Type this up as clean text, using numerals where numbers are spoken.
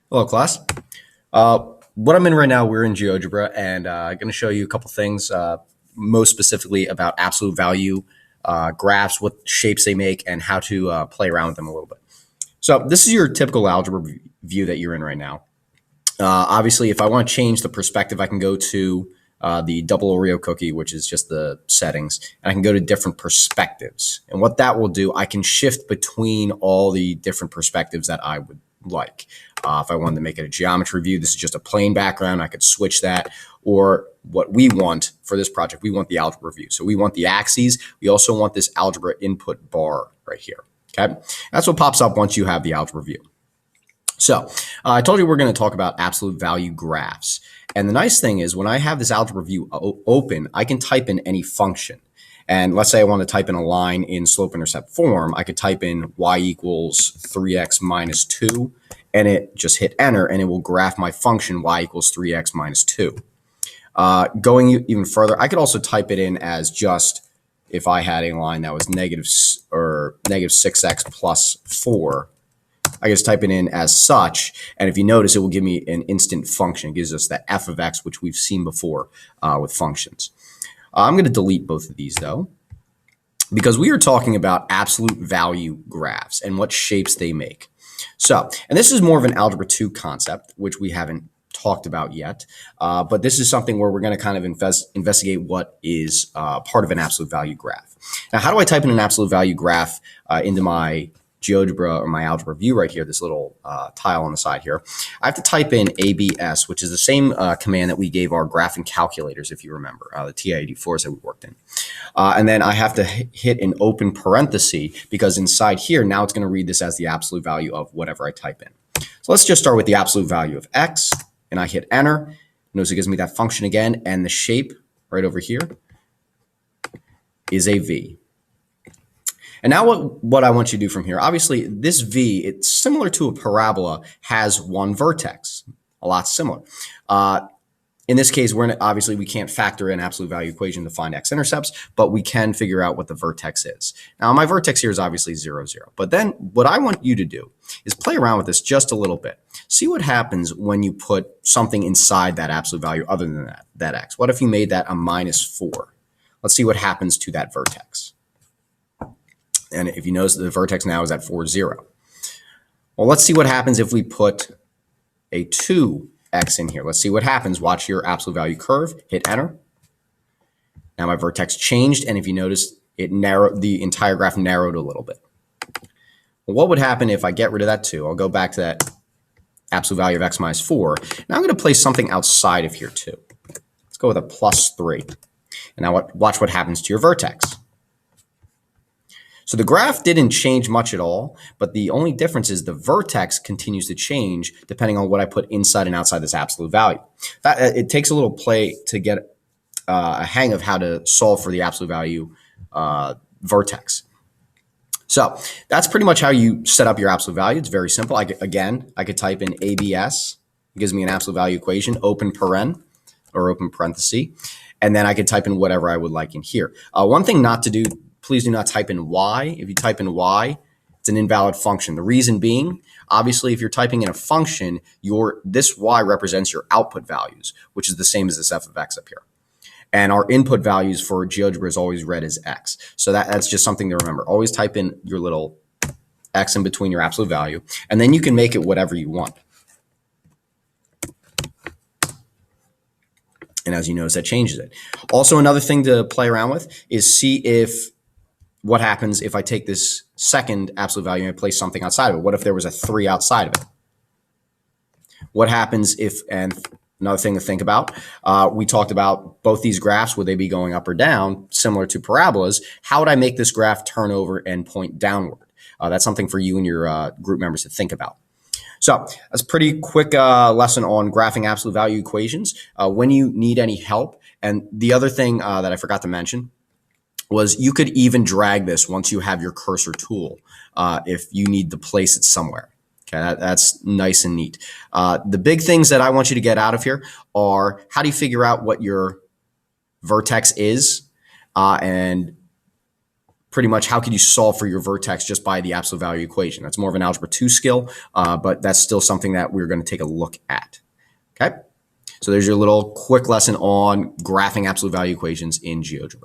Hello, class. What I'm in right now, we're in GeoGebra, and I'm going to show you a couple things, most specifically about absolute value graphs, what shapes they make, and how to play around with them a little bit. So this is your typical algebra view that you're in right now. Obviously, if I want to change the perspective, I can go to the double Oreo cookie, which is just the settings, and I can go to different perspectives. And what that will do, I can shift between all the different perspectives that I would like. If I wanted to make it a geometry view, this is just a plain background, I could switch that. Or what we want for this project, we want the algebra view. So we want the axes. We also want this algebra input bar right here. Okay, that's what pops up once you have the algebra view. So I told you we're going to talk about absolute value graphs. And the nice thing is when I have this algebra view open, I can type in any function. And let's say I want to type in a line in slope-intercept form. I could type in y equals 3x minus 2, and it just hit enter, and it will graph my function y equals 3x minus 2. Going even further, I could also type it in as just if I had a line that was negative 6x plus 4. I just type it in as such, and if you notice, it will give me an instant function. It gives us that f of x, which we've seen before with functions. I'm going to delete both of these, though, because we are talking about absolute value graphs and what shapes they make. So, and this is more of an Algebra 2 concept, which we haven't talked about yet, but this is something where we're going to kind of investigate what is part of an absolute value graph. Now, how do I type in an absolute value graph into my GeoGebra or my algebra view right here, this little tile on the side here? I have to type in ABS, which is the same command that we gave our graphing calculators, if you remember, the TI-84s that we worked in. And then I have to hit an open parenthesis because inside here, now it's going to read this as the absolute value of whatever I type in. So let's just start with the absolute value of x, and I hit enter. Notice it gives me that function again, and the shape right over here is a V. And now what I want you to do from here, obviously this V, it's similar to a parabola, has one vertex, a lot similar. In this case, obviously we can't factor in absolute value equation to find x-intercepts, but we can figure out what the vertex is. Now my vertex here is obviously 0, 0. But then what I want you to do is play around with this just a little bit. See what happens when you put something inside that absolute value other than that x. What if you made that a minus 4? Let's see what happens to that vertex. And if you notice, the vertex now is at 4, 0. Well, let's see what happens if we put a 2x in here. Let's see what happens. Watch your absolute value curve. Hit enter. Now my vertex changed, and if you notice, it narrowed, the entire graph narrowed a little bit. Well, what would happen if I get rid of that 2? I'll go back to that absolute value of x minus 4. Now I'm going to place something outside of here too. Let's go with a plus 3. And now watch what happens to your vertex. So the graph didn't change much at all, but the only difference is the vertex continues to change depending on what I put inside and outside this absolute value. It takes a little play to get a hang of how to solve for the absolute value vertex. So that's pretty much how you set up your absolute value. It's very simple. I could type in ABS. It gives me an absolute value equation, open paren or open parenthesis, and then I could type in whatever I would like in here. One thing not to do, please do not type in y. If you type in y, it's an invalid function. The reason being, obviously, if you're typing in a function, this y represents your output values, which is the same as this f of x up here. And our input values for GeoGebra is always read as x. So that's just something to remember. Always type in your little x in between your absolute value, and then you can make it whatever you want. And as you notice, that changes it. Also, another thing to play around with is see what happens if I take this second absolute value and I place something outside of it. What if there was a 3 outside of it? What happens if, and another thing to think about, we talked about both these graphs, would they be going up or down, similar to parabolas? How would I make this graph turn over and point downward? That's something for you and your group members to think about. So that's a pretty quick lesson on graphing absolute value equations. When you need any help, and the other thing that I forgot to mention was you could even drag this once you have your cursor tool if you need to place it somewhere. Okay, that's nice and neat. The big things that I want you to get out of here are how do you figure out what your vertex is and pretty much how can you solve for your vertex just by the absolute value equation. That's more of an algebra 2 skill, but that's still something that we're going to take a look at. Okay, so there's your little quick lesson on graphing absolute value equations in GeoGebra.